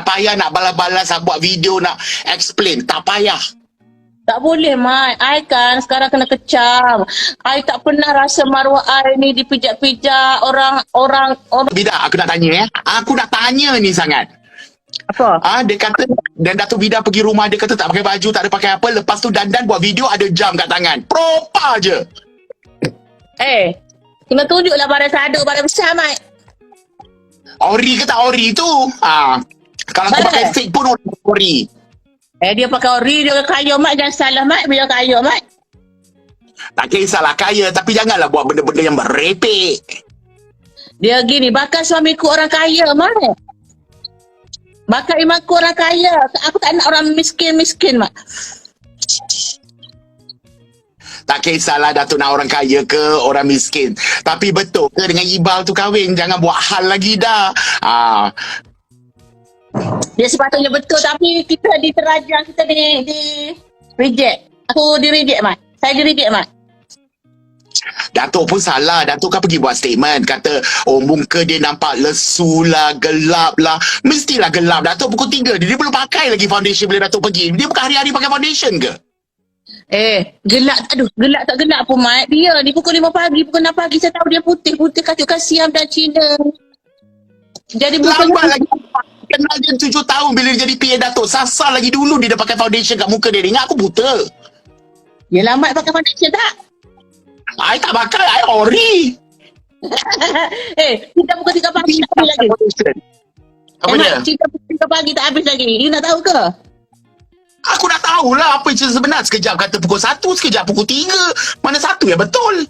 Tak payah nak balas-balas buat video nak explain. Tak payah. Tak boleh, Mat. I kan sekarang kena kecam. I tak pernah rasa maruah I ni dipijak-pijak orang. Vida, aku nak tanya Aku nak tanya ni sangat. Apa? Dia kata, dan Datuk Vida pergi rumah, dia kata tak pakai baju, tak ada pakai apa. Lepas tu Dandan buat video ada jam kat tangan. Propa je. Kena tunjuklah badan sadu, badan besar, Mat. Ori ke tak ori tu? Kalau aku pakai fake pun ori. Dia pakai ori, dia kaya, Mat. Jangan salah, Mat. Dia kaya, Mat. Tak kisahlah kaya, tapi janganlah buat benda-benda yang merepek. Dia gini, bakal suamiku orang kaya, Mat. Bakal imanku orang kaya. Aku tak nak orang miskin-miskin, Mat. Tak kisahlah Datuk nak orang kaya ke orang miskin. Tapi betul ke dengan Ibal tu kahwin? Jangan buat hal lagi dah. Dia sepatutnya betul, tapi kita diterajang, kita di reject. Aku di reject, Mat. Saya di reject, Mat. Datuk pun salah. Datuk kan pergi buat statement. Kata, muka dia nampak lesu lah, gelap lah. Mestilah gelap. Datuk pukul 3. Dia belum pakai lagi foundation bila Datuk pergi. Dia bukan hari-hari pakai foundation ke? Gelap. Aduh, gelap tak gelap pun, Mat. Dia ni pukul 5 pagi, pukul 6 pagi. Saya tahu dia putih-putih kacuk Siam dan Cina. Jadi lambat lagi. Kenal dia 7 tahun bila dia jadi PA Datuk. Sasar lagi dulu dia dah pakai foundation kat muka dia. Ingat aku buta. Ya lambat pakai foundation tak? I tak pakai. I ori. Kita pukul 3 pagi tak habis lagi. Apa dia? Kita pukul 3 pagi tak habis lagi. You nak tahu ke? Aku nak tahulah apa yang sebenar. Sekejap kata pukul 1, sekejap pukul 3. Mana satu yang betul?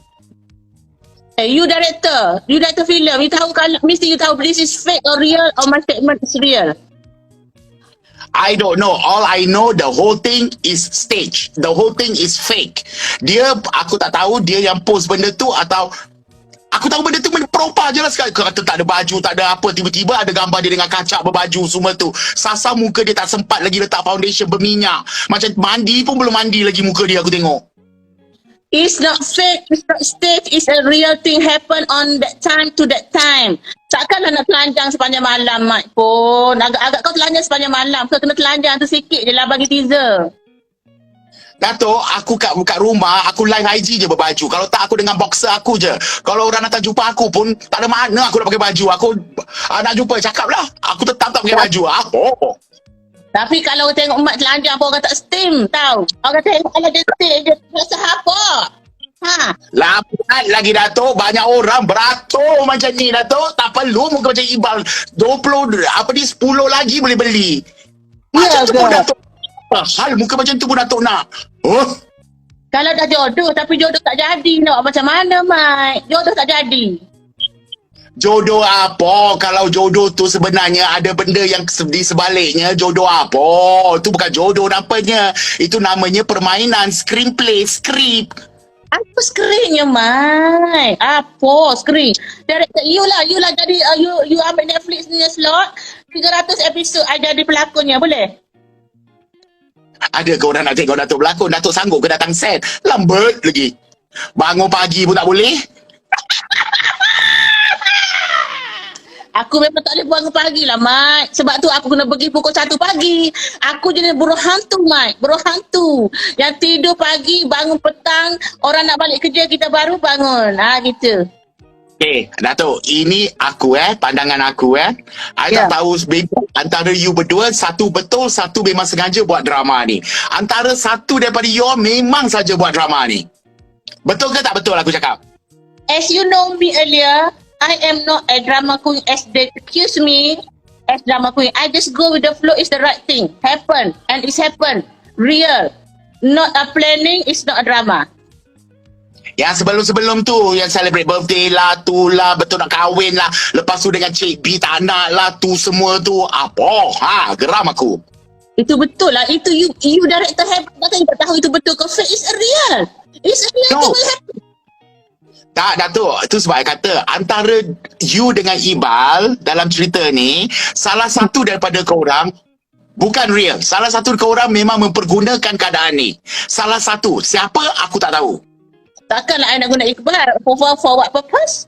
You director filem. You tahu kalau mesti you tahu this is fake or real, or my statement is real. I don't know. All I know, the whole thing is stage. The whole thing is fake. Aku tak tahu dia yang post benda tu atau aku tahu benda tu propa je lah sekali. Kata tak ada baju, tak ada apa. Tiba-tiba ada gambar dia dengan kacak berbaju semua tu. Sasa muka dia tak sempat lagi letak foundation berminyak. Macam mandi pun belum mandi lagi muka dia aku tengok. It's not fake, it's not stage, it's a real thing happen on that time to that time. Takkanlah nak telanjang sepanjang malam, Mat pun. Agak-agak kau telanjang sepanjang malam. Kau kena telanjang tu sikit je lah bagi teaser. Datuk, aku kat rumah, aku live IG je berbaju. Kalau tak, aku dengan boxer aku je. Kalau orang datang jumpa aku pun, tak ada mana aku nak pakai baju. Aku nak jumpa, cakap lah. Aku tetap tak pakai baju. Tapi kalau tengok Mat telanjang pun orang tak steam, tahu. Orang tengok kalau dia steam je, rasa apa? Lambat lagi Datuk. Banyak orang beratur macam ni Datuk. Tak perlu muka macam Ibal 20, 10 lagi boleh beli. Macam tu pun Datuk. Hal muka macam tu pun Datuk nak. Kalau dah jodoh, tapi jodoh tak jadi, nak macam mana, Mat? Jodoh tak jadi. Jodoh apa? Kalau jodoh tu sebenarnya ada benda yang di sebaliknya. Jodoh apa? Itu bukan jodoh namanya. Itu namanya permainan, screenplay, skrip. Apa skripnya, Mat? Apa skrip? Director, you lah jadi, you ambil Netflix punya slot, 300 episod, I jadi pelakonnya, boleh? Ada ke orang nak tengok Datuk berlakon? Datuk sanggup ke datang set? Lambat lagi. Bangun pagi pun tak boleh. Aku memang tak boleh bangun pagi lah, Mat. Sebab tu aku kena pergi pukul 1 pagi. Aku jenis buruh hantu, Mat. Buruh hantu. Yang tidur pagi, bangun petang. Orang nak balik kerja, kita baru bangun. Gitu. Datuk, ini aku pandangan aku I tak tahu antara you berdua, satu betul, satu memang sengaja buat drama ni. Antara satu daripada you memang saja buat drama ni. Betul ke tak betul aku cakap? As you know me earlier, I am not a drama queen as they accuse me as drama queen. I just go with the flow, is the right thing. Happen. And it's happen. Real. Not a planning, it's not a drama. Yang sebelum-sebelum tu, yang celebrate birthday lah, tu lah, betul nak kahwin lah. Lepas tu dengan Cik B tak nak lah, tu semua tu. Apa? Geram aku. Itu betul lah. Itu you director hebat. Takkan you tak tahu itu betul ke fake? It's real. It's real thing will happen. Tak, Datuk. Itu sebab saya kata, antara you dengan Ibal dalam cerita ni, salah satu daripada korang bukan real. Salah satu korang memang mempergunakan keadaan ni. Salah satu. Siapa? Aku tak tahu. Takkanlah I nak guna Iqbal. For what purpose?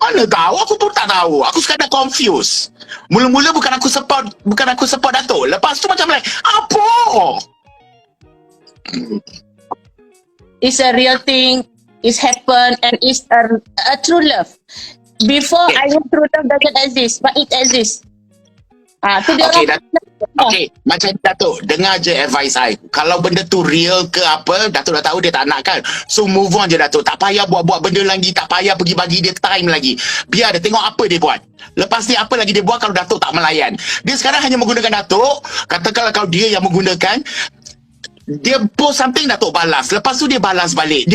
Mana tahu, aku pun tak tahu. Aku sekadar confused. Mula-mula bukan aku support Datuk. Lepas tu macam like, apa? It's a real thing. It's happened and it's a true love. Before Okay. I know true love doesn't exist, but it exists. Tu dia Okay, orang. Okay, macam Datuk, dengar je advice I. Kalau benda tu real ke apa, Datuk dah tahu dia tak nak kan. So move on je Datuk. Tak payah buat-buat benda lagi, tak payah pergi bagi dia time lagi. Biar dia tengok apa dia buat. Lepas ni apa lagi dia buat kalau Datuk tak melayan. Dia sekarang hanya menggunakan Datuk. Katakanlah kalau dia yang menggunakan, dia post something, Datuk balas. Lepas tu dia balas balik.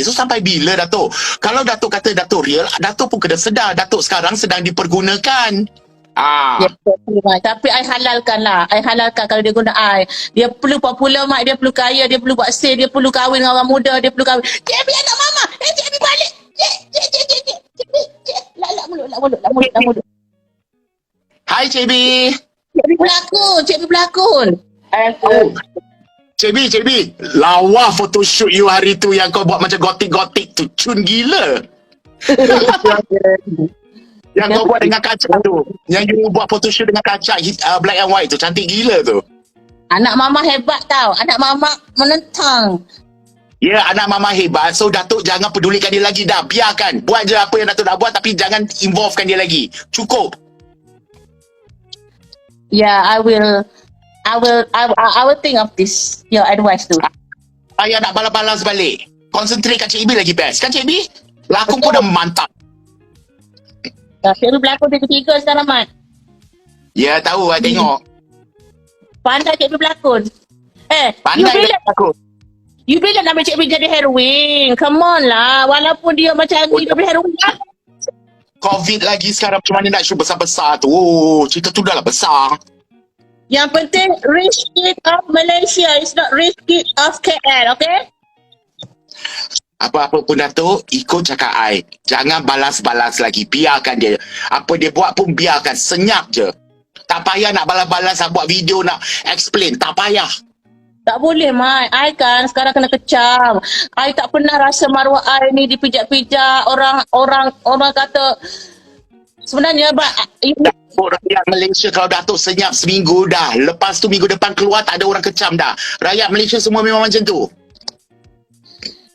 So sampai bila Datuk? Kalau Datuk kata Datuk real, Datuk pun kena sedar Datuk sekarang sedang dipergunakan. Ya, betul, Mat. Tapi I halalkan lah. I halalkan kalau dia guna I. Dia perlu popular, Mat. Dia perlu kaya. Dia perlu buat sale. Dia perlu kahwin dengan orang muda. Dia perlu kahwin. Cik Abi anak mama. Cik Abi balik. Cik. Lak mulut. Hai Cik B. Cik Abi pelakon. Oh. Cik B, lawa photoshoot you hari tu yang kau buat macam gotik-gotik tu. Cun gila. Yang kau buat dengan kaca tu. Yang you buat photoshoot dengan kaca black and white tu. Cantik gila tu. Anak mama hebat tau. Anak mama menentang. Ya, anak mama hebat. So Datuk jangan pedulikan dia lagi dah. Biarkan. Buat je apa yang Datuk nak buat tapi jangan involvekan dia lagi. Cukup. Yeah, I will think of this. Your advice tu. Ayah nak balas-balas balik. Concentrate kat Cik B lagi best. Kan Cik B? Lakon pun dah mantap. Cik Abi berlakon tiga-tiga sekarang, Mat. Ya, tahu I tengok. Pandai Cik Abi berlakon. Pandai aku. You bila nak ambil Cik Abi jadi heroin. Come on lah. Walaupun dia macam ni, dia boleh heroin lah. COVID lagi sekarang macam mana nak show besar-besar tu. Oh, cerita tu dah lah besar. Yang penting, rich kid of Malaysia is not rich kid of KL, okay? Apa-apa pun Datuk, ikut cakap I. Jangan balas-balas lagi. Biarkan dia. Apa dia buat pun biarkan. Senyap je. Tak payah nak balas-balas, nak buat video, nak explain. Tak payah. Tak boleh, Mat. I kan sekarang kena kecam. I tak pernah rasa maruah I ni dipijak-pijak. Orang kata, sebenarnya, Rakyat Malaysia kalau Datuk senyap seminggu dah. Lepas tu minggu depan keluar tak ada orang kecam dah. Rakyat Malaysia semua memang macam tu.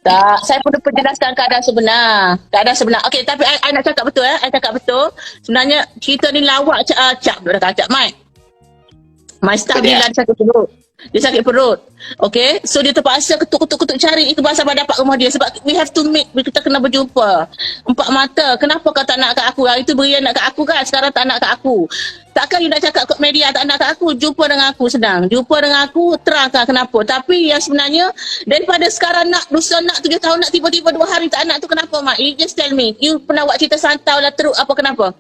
tak, saya perlu penjelaskan keadaan sebenar. Okey, tapi I nak cakap betul I cakap betul. Sebenarnya cerita ni lawak Cak Mat. My staff Betul. dia sakit perut. Okay, so dia terpaksa ketuk cari itu pasal dapat rumah dia. Sebab we have to meet, kita kena berjumpa empat mata. Kenapa kau tak nak kat aku? Itu Brian nak kat aku kan, sekarang tak nak kat aku. Takkan you nak cakap kat media tak nak kat aku? Jumpa dengan aku senang. Jumpa dengan aku, terangkan kenapa. Tapi yang sebenarnya, daripada sekarang nak, lusa nak, 7 tahun nak, tiba-tiba 2 hari tak nak tu kenapa, Mak? You just tell me. You pernah buat cerita santau lah teruk, apa kenapa?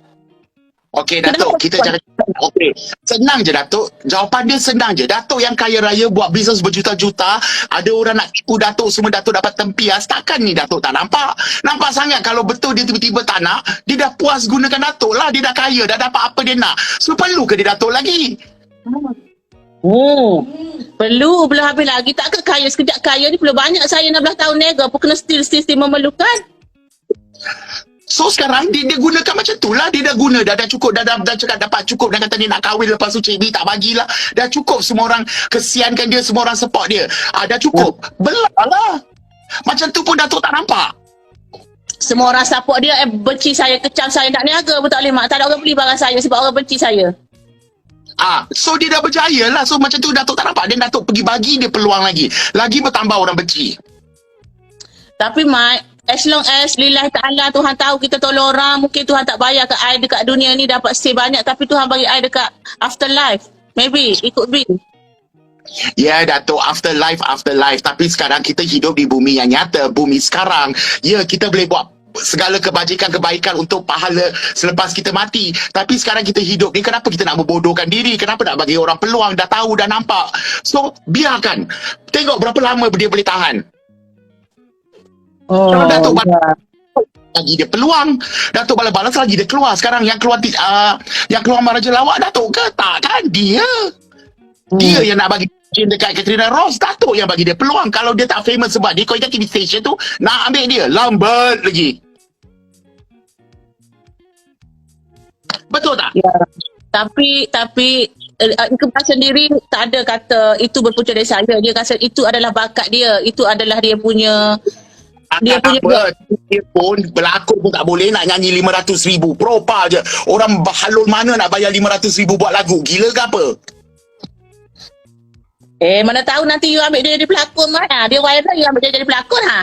Okey Datuk, kita jangan. Okey, senang je Datuk. Jawapan dia senang je. Datuk yang kaya raya buat bisnes berjuta-juta, ada orang nak tipu Datuk, semua Datuk dapat tempias. Takkan ni Datuk tak nampak? Nampak sangat kalau betul dia tiba-tiba tak nak, dia dah puas gunakan Datuk lah. Dia dah kaya, dah dapat apa dia nak. So perlu ke dia Datuk lagi? Perlu belum habis lagi. Tak ke kaya sekejap kaya ni perlu banyak saya 16 tahun nego pun kena still memerlukan. So sekarang dia gunakan macam tu lah. Dia dah guna dah cukup, dah cakap dapat cukup. Dah kata dia nak kahwin, lepas tu Cik B tak bagilah. Dah cukup, semua orang kesiankan dia, semua orang support dia. Dah cukup. Belah lah. Macam tu pun Datuk tak nampak. Semua orang support dia, benci saya, kecam saya, nak niaga pun tak boleh, Mak. Tak ada orang beli barang saya sebab orang benci saya. So dia dah berjaya lah. So macam tu Datuk tak nampak. Dan Datuk pergi bagi dia peluang lagi. Lagi bertambah orang benci. Tapi Mak, as long as lillahi ta'ala Tuhan tahu kita tolong orang, mungkin Tuhan tak bayar kat I dekat dunia ni dapat stay banyak, tapi Tuhan bagi I dekat afterlife. Maybe, it could be. Ya Datuk, afterlife. Tapi sekarang kita hidup di bumi yang nyata. Bumi sekarang. Ya, kita boleh buat segala kebaikan untuk pahala selepas kita mati. Tapi sekarang kita hidup ni, kenapa kita nak membodohkan diri? Kenapa nak bagi orang peluang? Dah tahu, dah nampak. So, biarkan. Tengok berapa lama dia boleh tahan. Kalau Datuk bagi dia peluang, Datuk balas-balas lagi dia keluar. Sekarang yang keluar Maharaja Lawak Datuk ke? Tak kan? Dia yang nak bagi dekat Katrina Ross. Datuk yang bagi dia peluang. Kalau dia tak famous sebab dia kau ingat TV station tu nak ambil dia lambat lagi. Betul tak? Ya. Tapi Iqbal sendiri tak ada kata itu berpunca dari saya. Dia kata itu adalah bakat dia. Itu adalah dia punya Tak apa. Dia pun berlakon pun tak boleh nak nyanyi 500,000. Propa je. Orang halul mana nak bayar 500,000 buat lagu? Gila ke apa? Mana tahu nanti you ambil dia jadi pelakon mana. Dia viral you ambil dia jadi pelakon. Ha.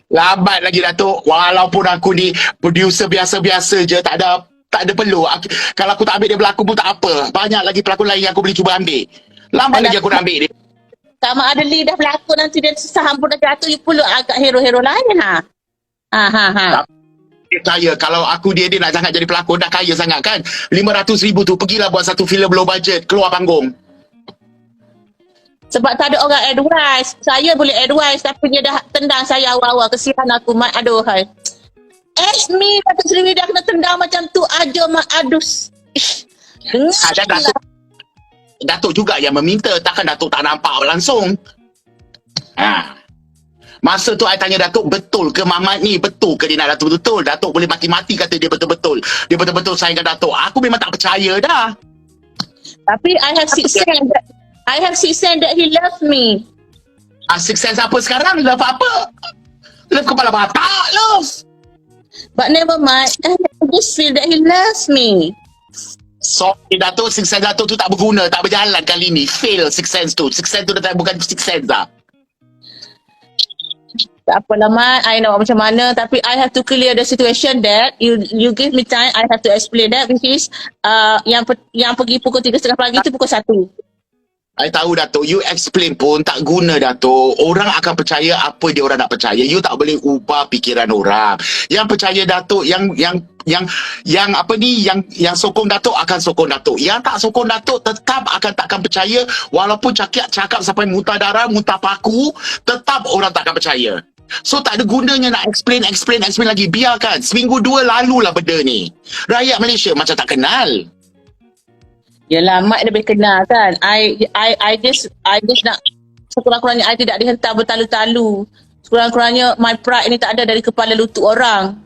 Lambat lagi Datuk. Walaupun aku ni producer biasa-biasa je, tak ada perlu. Kalau aku tak ambil dia berlakon pun tak apa. Banyak lagi pelakon lain yang aku boleh cuba ambil. Lambat lagi aku nak ambil dia. Sama ada Lee dah pelakon nanti dia saham pun dah jatuh, you perlu agak hero-hero lain ha. Dia kaya. Kalau aku dia nak sangat jadi pelakon, dah kaya sangat kan. 500,000 tu pergilah buat satu filem low budget, keluar panggung. Sebab tak ada orang advice. Saya boleh advice tapi dia dah tendang saya awal-awal. Kesian aku mat. Aduh hai. Me Datuk Seri dah kena tendang macam tu aja mak adus. Dengar. Datuk juga yang meminta. Takkan Datuk tak nampak langsung. Masa tu I tanya Datuk, betul ke Mamat ni? Betul ke dia nak Datuk betul? Datuk boleh mati-mati kata dia betul-betul. Dia betul-betul sayangkan Datuk. Aku memang tak percaya dah. Tapi I have six sense that he loves me. Six sense apa sekarang? Love apa? Love kepala batak, love. But never mind. I just feel that he loves me. Sorry Datuk, six sense Datuk tu tak berguna, tak berjalan kali ni. Fail six sense tu. Six sense tu dah bukan six sense dah. Tak apalah Mat, I nak buat macam mana, tapi I have to clear the situation that you give me time, I have to explain that, which is yang pergi pukul 3:30 pagi tu pukul 1. I tahu Datuk, you explain pun tak guna Datuk. Orang akan percaya apa dia orang nak percaya. You tak boleh ubah fikiran orang. Yang percaya Datuk, yang apa ni, yang sokong Datuk akan sokong Datuk. Yang tak sokong Datuk tetap takkan percaya, walaupun cakap sampai muntah darah, muntah paku, tetap orang takkan percaya. So tak ada gunanya nak explain lagi. Biarkan. Seminggu 2 lalulah benda ni. Rakyat Malaysia macam tak kenal. Yelah, Mat lebih kenal kan. I just nak, sekurang-kurangnya I tidak dihentak bertalu-talu. Sekurang-kurangnya my pride ni tak ada dari kepala lutut orang.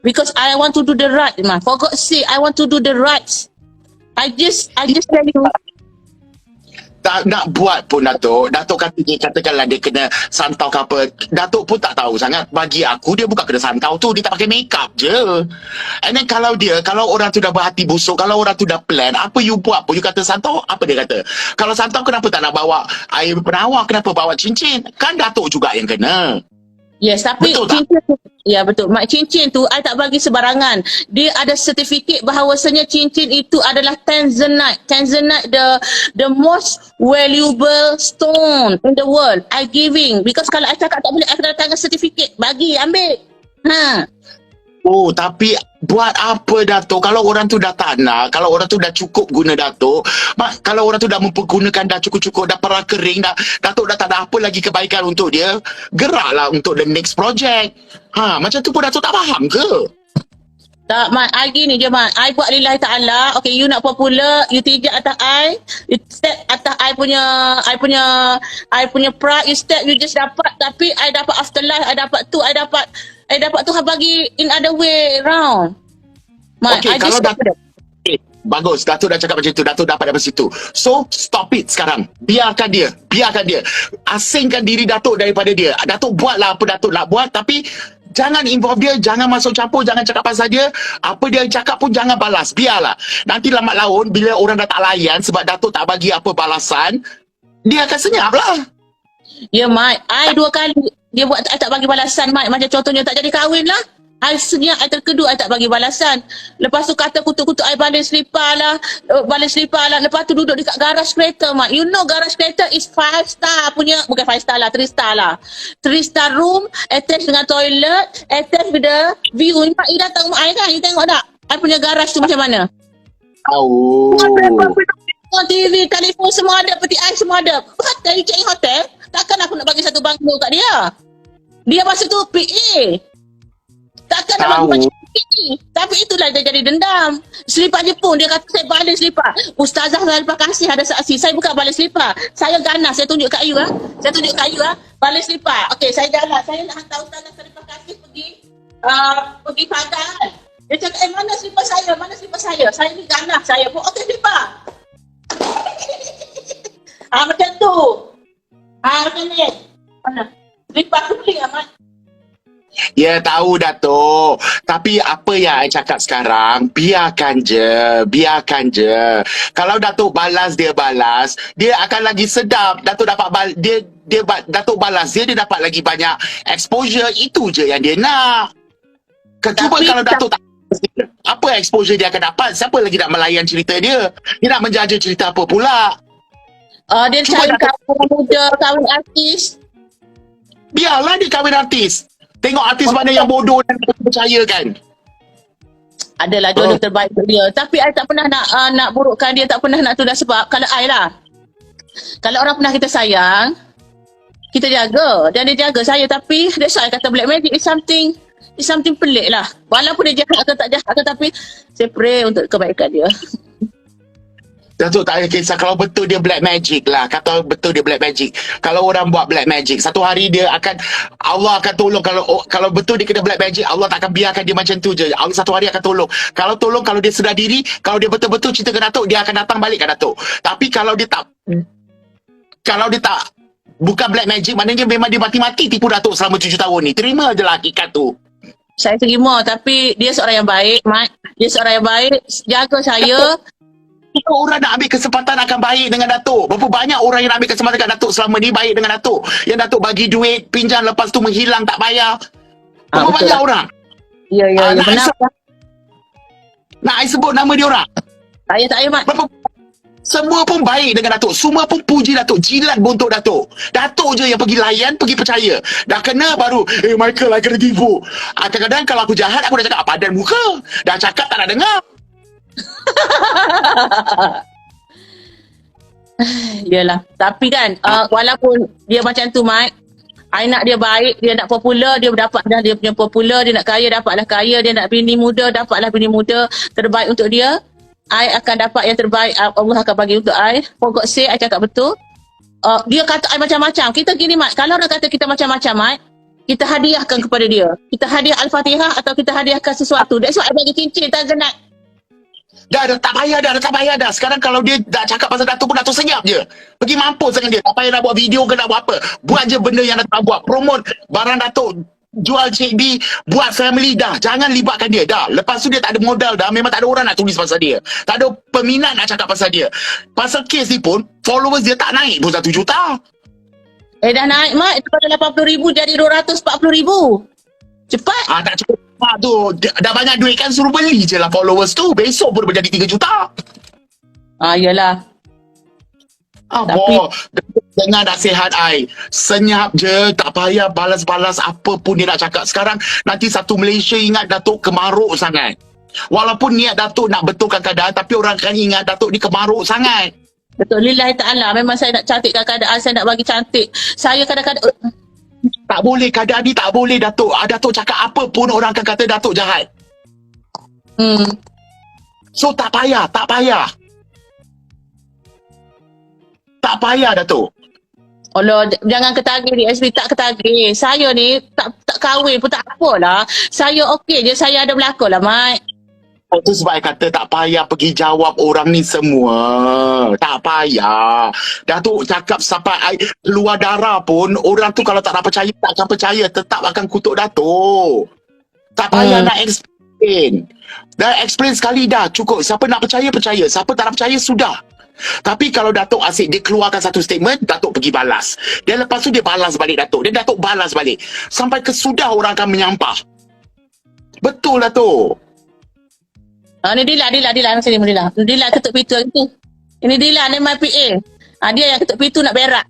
Because I want to do the right, man. For God's sake, I want to do the right. I just tell you. Tak nak buat pun Datuk. Datuk katakanlah dia kena santau ke apa. Datuk pun tak tahu sangat. Bagi aku dia bukan kena santau tu. Dia tak pakai make up je. And then kalau orang tu dah berhati busuk, kalau orang tu dah plan, apa you buat pun, you kata santau, apa dia kata? Kalau santau kenapa tak nak bawa air penawar, kenapa bawa cincin? Kan Datuk juga yang kena. Yes, tapi betul cincin tu, ya betul. Mak, cincin tu I tak bagi sebarangan. Dia ada sertifikat bahawasanya cincin itu adalah Tanzanite. Tanzanite the most valuable stone in the world. I giving because kalau I cakap tak boleh, I kena datangkan sertifikat. Bagi, ambil. Oh, tapi buat apa Datuk? Kalau orang tu dah tak nak, kalau orang tu dah cukup guna Datuk, kalau orang tu dah mempergunakan dah cukup-cukup, dah perah kering, Datuk dah tak ada apa lagi kebaikan untuk dia, geraklah untuk the next project. Macam tu pun Datuk tak faham ke? Tak, Mat, I gini je, Mat. I buat lillahi ta'ala. Okay, you nak popular, you tijak atas I, you step atas I punya pride, you step, you just dapat. Tapi I dapat afterlife, I dapat Tuhan bagi in other way round. Mat, okay, kalau Datuk bagus, Datuk dah cakap macam tu, Datuk dapat dari situ. So, stop it sekarang. Biarkan dia. Asingkan diri Datuk daripada dia. Datuk buatlah apa Datuk nak buat, tapi jangan involve dia, jangan masuk campur, jangan cakap pasal dia. Apa dia cakap pun jangan balas. Biarlah. Nanti lambat laun, bila orang dah tak layan sebab Datuk tak bagi apa balasan, dia akan senyap lah. Ya, Mat, I 2 kali dia buat I tak bagi balasan, Mat. Macam contohnya tak jadi kahwin lah. I senyap, I terkedu, I tak bagi balasan. Lepas tu kata kutuk-kutuk I balik selipar lah. Lepas tu duduk dekat garaj kereta, Mat. You know garaj kereta is 5 star punya, bukan 5 star lah, 3 star lah. 3 star room, attached dengan toilet, attached with the view. Mak, you datang rumah I kan? You tengok tak? I punya garaj tu macam mana? Oh. TV, telefon semua ada, peti I semua ada. Hotel, you cari hotel. Takkan aku nak bagi satu banglo kat dia. Dia masa tu PA. Takkan nak bagi macam ni. Tapi itulah dia jadi dendam. Selipar je pun dia kata saya balik selipar. Ustazah Zalifah Kasih ada saksi. Saya bukan balik selipar. Saya ganas. Saya tunjuk kat you lah. Balik selipar. Okey, saya jalan. Saya nak hantar Ustazah Zalifah Kasih pergi pagar. Dia cakap, mana slipper saya? Mana slipper saya? Saya ni ganas saya pun. Okey, slipper. Macam tu. Macam ni. Mana? Slipper aku beli Mat. Ya tahu Datuk. Tapi apa yang I cakap sekarang, biarkan je. Kalau Datuk balas, dia akan lagi sedap. Datuk dapat Datuk balas dia dapat lagi banyak exposure. Itu je yang dia nak. Cuba kalau Datuk tak, apa exposure dia akan dapat? Siapa lagi nak melayan cerita dia? Dia nak menjaja cerita apa pula? Dia Cuba cari kahwin muda, kahwin artis. Biarlah dia kahwin artis. Tengok artis mana yang bodoh dan tak percaya kan. Adalah jodoh terbaik untuk dia. Tapi I tak pernah nak burukkan dia, tak pernah nak tu dah. Sebab kalau I lah, kalau orang pernah kita sayang, kita jaga. Dan dia jaga saya. Tapi that's why I kata black magic is something pelik lah. Walaupun dia jahat ke tak jahat ke, tapi saya pray untuk kebaikan dia. Datuk tak payah kisah. Kalau betul dia black magic lah. Kata betul dia black magic. Kalau orang buat black magic, satu hari Allah akan tolong. Kalau betul dia kena black magic, Allah tak akan biarkan dia macam tu je. Allah satu hari akan tolong. Kalau dia sedar diri, kalau dia betul-betul cinta ke Datuk, dia akan datang balik ke Datuk. Tapi kalau dia tak bukan black magic, maknanya memang dia mati-mati tipu Datuk selama 7 tahun ni. Terima je lah hakikat tu. Saya terima, tapi dia seorang yang baik, Mat. Dia seorang yang baik, jaga saya. Berapa orang nak ambil kesempatan akan baik dengan Datuk? Berapa banyak orang yang nak ambil kesempatan dengan Datuk selama ni baik dengan Datuk? Yang Datuk bagi duit, pinjam, lepas tu menghilang, tak bayar. Berapa banyak orang? Ya, benar. Nak I sebut nama dia orang? Saya tak payah, Mat. Semua pun baik dengan Datuk. Semua pun puji Datuk. Jilat bontot Datuk. Datuk je yang pergi layan, pergi percaya. Dah kena baru, Michael, I kena tipu. Kadang-kadang kalau aku jahat, aku dah cakap, padan muka. Dah cakap tak nak dengar. Yalah. Tapi kan, walaupun dia macam tu, Mat, I nak dia baik, dia nak popular, dia dapat dah dia punya popular, dia nak kaya, dapatlah kaya, dia nak bini muda, dapatlah bini muda, terbaik untuk dia. I akan dapat yang terbaik, Allah akan bagi untuk I. For God's sake, I cakap betul. Dia kata I macam-macam. Kita gini, Mat, kalau orang kata kita macam-macam, Mat, kita hadiahkan kepada dia. Kita hadiah Al-Fatihah atau kita hadiahkan sesuatu. That's why I bagi cincin, tanganat. Dah tak payah dah. Sekarang kalau dia dah cakap pasal Datuk pun, Datuk senyap je. Pergi mampus dengan dia. Tak payah nak buat video ke nak buat apa. Buat je benda yang Datuk buat. Promote barang Datuk. Jual Cik B. Buat family dah. Jangan libatkan dia. Dah. Lepas tu dia tak ada modal dah. Memang tak ada orang nak tulis pasal dia. Tak ada peminat nak cakap pasal dia. Pasal kes ni pun, followers dia tak naik pun 1 juta. Dah naik, Mat. Daripada 80,000 jadi 240,000. Cepat. Tak cukup tu. Dah banyak duit kan, suruh beli je lah followers tu. Besok pun menjadi 3 juta. Yalah. Tapi dengar nasihat I. Senyap je. Tak payah balas-balas apa pun dia nak cakap. Sekarang nanti satu Malaysia ingat Datuk kemaruk sangat. Walaupun niat Datuk nak betulkan keadaan, tapi orang akan ingat Datuk ni kemaruk sangat. Betul, lillahi ta'ala. Memang saya nak cantikkan keadaan, saya nak bagi cantik. Saya kadang-kadang tak boleh, keadaan ni tak boleh Datuk. Datuk cakap apa pun orang akan kata Datuk jahat. So tak payah. Tak payah Datuk. Allah, jangan ketagih di SP, tak ketagih. Saya ni tak kahwin pun tak apalah. Saya okey je, saya ada berlakon lah, Mat. Itu sebab saya kata tak payah pergi jawab orang ni semua. Tak payah. Datuk cakap sampai keluar darah pun, orang tu kalau tak nak percaya, tak akan percaya. Tetap akan kutuk Datuk. Tak payah nak explain. Dah explain sekali dah, cukup. Siapa nak percaya, percaya. Siapa tak nak percaya, sudah. Tapi kalau Datuk asyik dia keluarkan satu statement, Datuk pergi balas. Dan lepas tu dia balas balik Datuk. Dan Datuk balas balik. Sampai kesudah orang akan menyampah. Betul Datuk. Ni Dila sini Dila. Dila ketuk pintu tu. Ini Dila ni my PA. Dia yang ketuk pintu nak berak.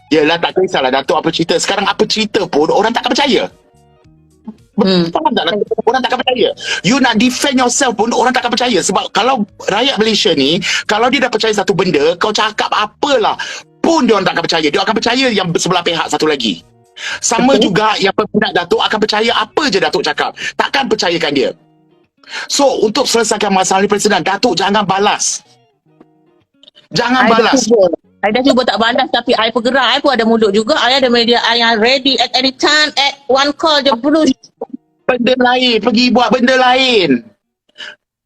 Yelah, tak kisahlah Datuk apa cerita. Sekarang apa cerita pun orang tak akan percaya. Faham tak? Orang tak akan percaya. You nak defend yourself pun orang tak akan percaya. Sebab kalau rakyat Malaysia ni, kalau dia dah percaya satu benda, kau cakap apalah pun dia orang tak akan percaya. Dia akan percaya yang sebelah pihak satu lagi. Sama juga yang peminat Datuk akan percaya apa je Datuk cakap. Takkan percayakan dia. So, untuk selesaikan masalah ni, Presiden, Datuk jangan balas. Jangan balas. I dah cuba tak balas, tapi I bergerak. I pun ada mulut juga. I ada media I yang ready at any time. At one call je, blues. benda lain. Pergi buat benda lain.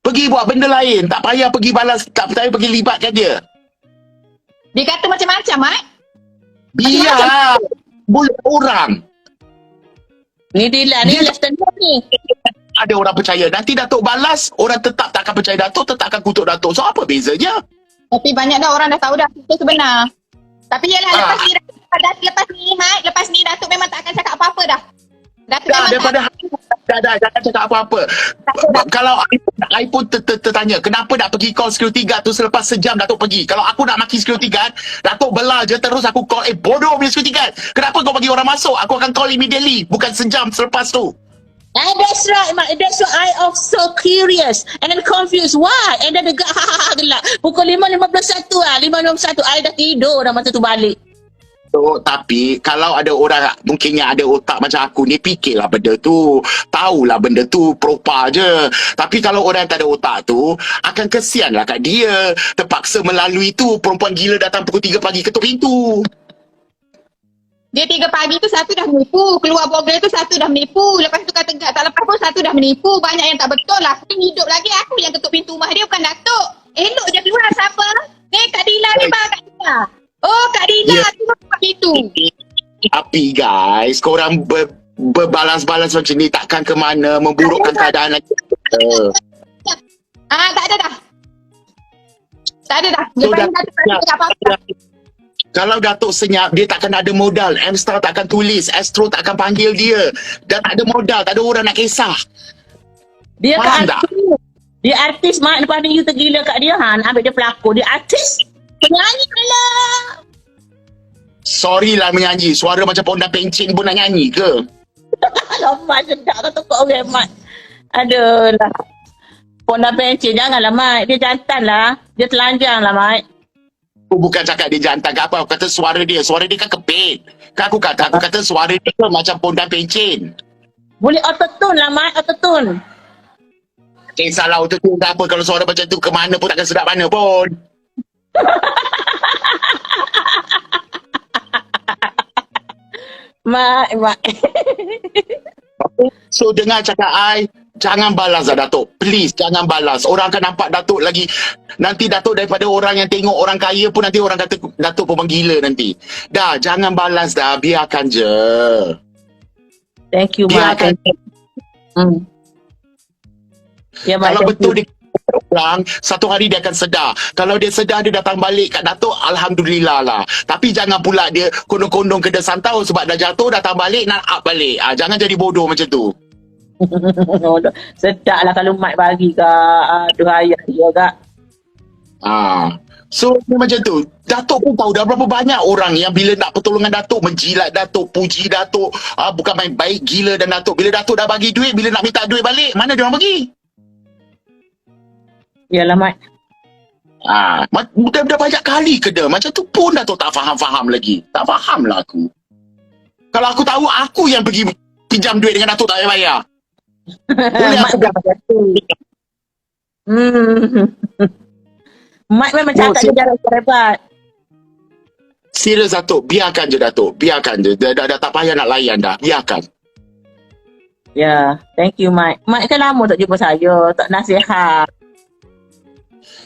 Pergi buat benda lain. Tak payah pergi balas. Tak payah pergi libatkan dia. Dia kata macam-macam, Mat. Biar. Boleh orang. Ni Dilan ni left turn ni. Ada orang percaya. Nanti Datuk balas, orang tetap tak akan percaya Datuk, tetap akan kutuk Datuk. So, apa bezanya? Tapi banyak dah orang dah tahu dah itu sebenar. Tapi yelah lepas ni Mat, lepas ni Datuk memang tak akan cakap apa-apa dah. Datuk Dah, memang daripada dah, jangan cakap apa-apa. Kalau I pun tertanya, kenapa nak pergi call security guard tu selepas sejam Datuk pergi? Kalau aku nak maki security guard, Datuk belah je terus aku call, bodoh punya security guard. Kenapa kau bagi orang masuk? Aku akan call immediately, bukan sejam selepas tu. And that's right, Mak. That's why I of so curious and then confused. Why? And then the guy gelap. Pukul 5.51 lah. 5.51. I dah tidur dah masa tu balik. So, tapi kalau ada orang mungkinnya ada otak macam aku ni, fikirlah benda tu, tahulah benda tu propa je. Tapi kalau orang tak ada otak tu, akan kesianlah kat dia, terpaksa melalui tu. Perempuan gila datang pukul 3 pagi ketuk pintu. dia 3 pagi tu satu dah menipu, keluar bogel tu satu dah menipu, lepas tu kata tak lepas pun satu dah menipu, banyak yang tak betul lah. Aku hidup lagi, aku yang ketuk pintu rumah dia bukan Datuk. Elok je keluar siapa? Kak Dila ni bang, Kak Dila. Oh Kak Dila, Ya. tu buat pintu. Tapi guys, korang berbalas-balas macam ni takkan ke mana, memburukkan keadaan lagi. Tak ada dah. Tak ada dah. So, Lepas ni Datuk tak cakap apa-apa. Kalau Datuk senyap, dia takkan ada modal. M-Star takkan tulis, Astro takkan panggil dia. Dah tak ada modal, tak ada orang nak kisah. Dia Faham kan artis. Dia artis, Mak. Lepas ni you tergila kat dia. Nak ambil dia pelakon. Dia artis. Penyanyi lah. Sorry lah menyanyi, suara macam Pondan Pencin pun nak nyanyi ke? Alamak, sedap kata kau orang, Mat. Aduh lah. Pondan pencin, janganlah, Mat. Dia jantan lah. Dia telanjang lah, Mat. Aku bukan cakap dia jantan ke apa, aku kata suara dia kan kepit. Kan aku kata suara dia macam Pondan Pencin. Boleh autotune lah, Mat. Autotune. Kisahlah tu tak apa, kalau suara macam tu ke mana pun takkan sedap mana pun. Mak. So dengar cakap I, jangan balas lah Datuk. Please, jangan balas. Orang akan nampak Datuk lagi. Nanti Datuk daripada orang yang tengok orang kaya pun nanti orang kata Datuk pun gila nanti. Dah, jangan balas dah. Biarkan je. Thank you, Mak. Biarkan. Ya, Mak. Kalau thank betul you. dia orang, satu hari dia akan sedar. Kalau dia sedar, dia datang balik kat Datuk, Alhamdulillah lah. Tapi jangan pula dia kondong-kondong kena santau sebab dah jatuh, datang balik, nak up balik. Jangan jadi bodoh macam tu. Sedap lah kalau Mak bagi kak. Aduh, ayah dia kak. So macam tu. Datuk pun tahu dah berapa banyak orang yang bila nak pertolongan Datuk, menjilat Datuk, puji Datuk. Bukan main baik gila dan Datuk. Bila Datuk dah bagi duit, bila nak minta duit balik, mana dia orang bagi? Yalah, Mat. Dah banyak kali ke dah. Macam tu pun Datuk tak faham-faham lagi. Tak faham lah aku. Kalau aku tahu, aku yang pergi pinjam duit dengan Datuk tak payah bayar. Boleh Mat aku dah macam tu. Mat memang cakap dia jalan hebat. Serius Datuk, biarkan je Datuk. Biarkan je. Dah tak payah nak layan dah. Biarkan. Ya, thank you, Mat. Mat kan lama tak jumpa saya. Tak nasihat.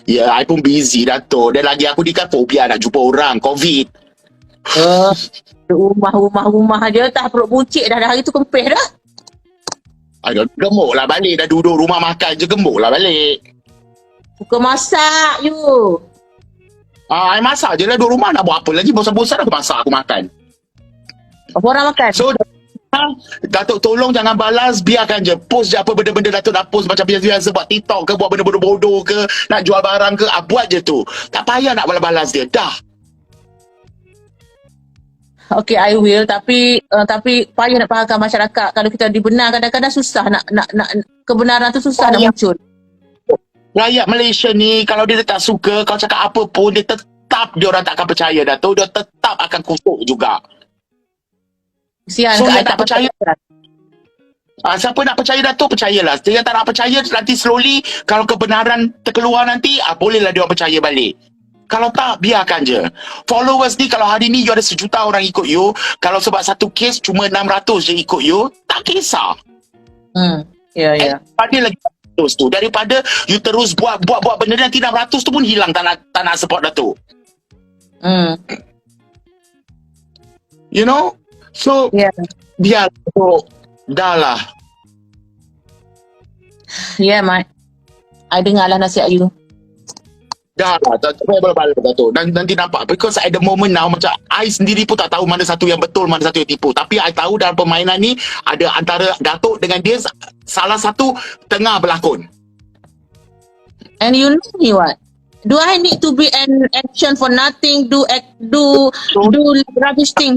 Ya, I pun busy Datuk. Dan lagi aku ni kan fobia nak jumpa orang. COVID. Rumah je. Tak perut buncit dah. Hari tu kempis dah. Gemuk lah balik. Dah duduk rumah makan je, gemuk lah balik. Suka masak you. I masak je lah duduk rumah. Nak buat apa lagi? Bosan-bosan aku masak, aku makan. Apa orang makan? So, Datuk tolong jangan balas. Biarkan je. Post je apa benda-benda Datuk dah post. Macam biasa-biasa buat TikTok ke, buat benda-benda bodoh ke, nak jual barang ke, buat je tu. Tak payah nak balas-balas dia. Dah. Okay, I will. Tapi payah nak fahamkan masyarakat. Kalau kita dibenar, kadang-kadang susah nak kebenaran tu susah nak muncul. Rakyat Malaysia ni, kalau dia tak suka, kau cakap apa pun, dia tetap, dia orang tak akan percaya Datuk. Dia tetap akan kutuk juga. Kesian So, kat I yang tak percaya, siapa nak percaya Datuk, percayalah. Yang tak nak percaya, nanti slowly, kalau kebenaran terkeluar nanti, bolehlah dia orang percaya balik. Kalau tak, biarkan je. Followers ni, kalau hari ni you ada 1 juta orang ikut you, kalau sebab satu kes cuma 600 je ikut you, tak kisah. Ya, ya. Daripada lagi 600 tu, daripada you terus buat benda nanti 600 tu pun hilang, tak nak support Datuk. You know? So, Ya. biar Datuk. Dah lah. Ya, Mat. I dengar lah nasihat you. Dah lah. Tak payah balik Datuk. Nanti nampak. Because at the moment now, macam I sendiri pun tak tahu mana satu yang betul, mana satu yang tipu. Tapi I tahu dalam permainan ni, ada antara Datuk dengan dia, salah satu tengah berlakon. And you know me what? Do I need to be an action for nothing? Do rubbish thing?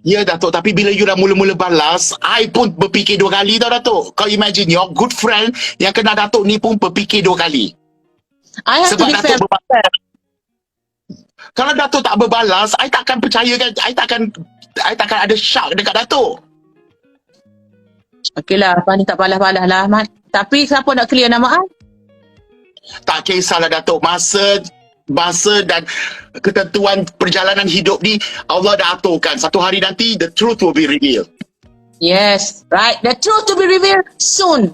Ya Datuk, tapi bila you dah mula-mula balas, I pun berfikir 2 kali tau Datuk. Kau imagine, your good friend yang kenal Datuk ni pun berfikir 2 kali. I have Sebab to be fair. Datuk berbalas. Kalau Datuk tak berbalas, I takkan percayakan, I takkan ada syak dekat Datuk. Okey lah, Abang ni tak balas-balas lah, Mat. Tapi siapa nak clear nama I? Tak kisahlah Datuk, masa dan ketentuan perjalanan hidup ni Allah dah aturkan. Satu hari nanti the truth will be revealed. Yes, right. The truth to be revealed soon.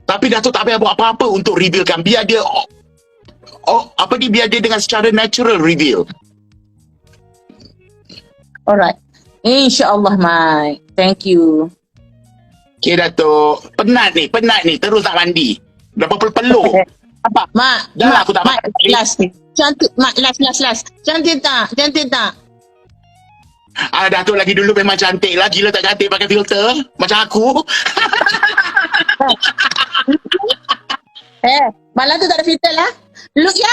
Tapi Datuk tak payah buat apa-apa untuk revealkan. Biar dia biar dia dengan secara natural reveal. Alright. InsyaAllah, Mai. Thank you. Okay Datuk, penat ni terus nak mandi. Dah berpeluh. Apa? Mak, Dah lah, aku tak makan lagi. last. Cantik, Mak, last. Cantik tak? Datuk lagi dulu memang cantik lah. Gila tak cantik pakai filter. Macam aku. Malam tu tak ada filter lah. Look ya.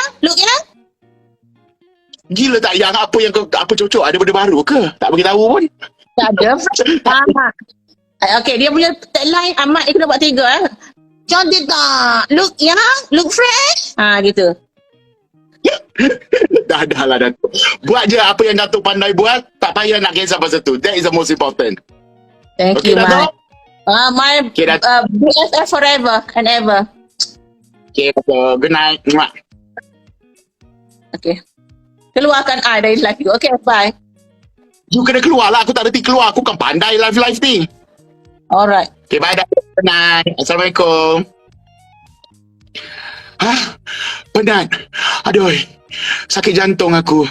Gila tak yang apa cocok? Ada benda baru ke? Tak beritahu pun. Tak ada. Okay, dia punya tagline Ahmad dia kena buat 3 Cantik tak? Look fresh. Gitu. Dah lah Datuk. Buat je apa yang Datuk pandai buat. Tak payah nak kisah pasal tu. That is the most important. Thank Okay you, Mat. Datuk? My Okay, BFF forever and ever. Okay Datuk. Good night. Mwah. Okay. Keluarkan I dari live you. Okay, bye. You kena keluar lah. Aku tak reti keluar. Aku kan pandai live ni. Alright. Okay, bye Datuk. Good night. Assalamualaikum. Penat. Aduh. Sakit jantung aku.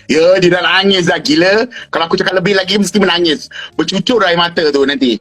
Ya, dia dah nangis dah gila. Kalau aku cakap lebih lagi, mesti menangis. Bercucur air mata tu nanti.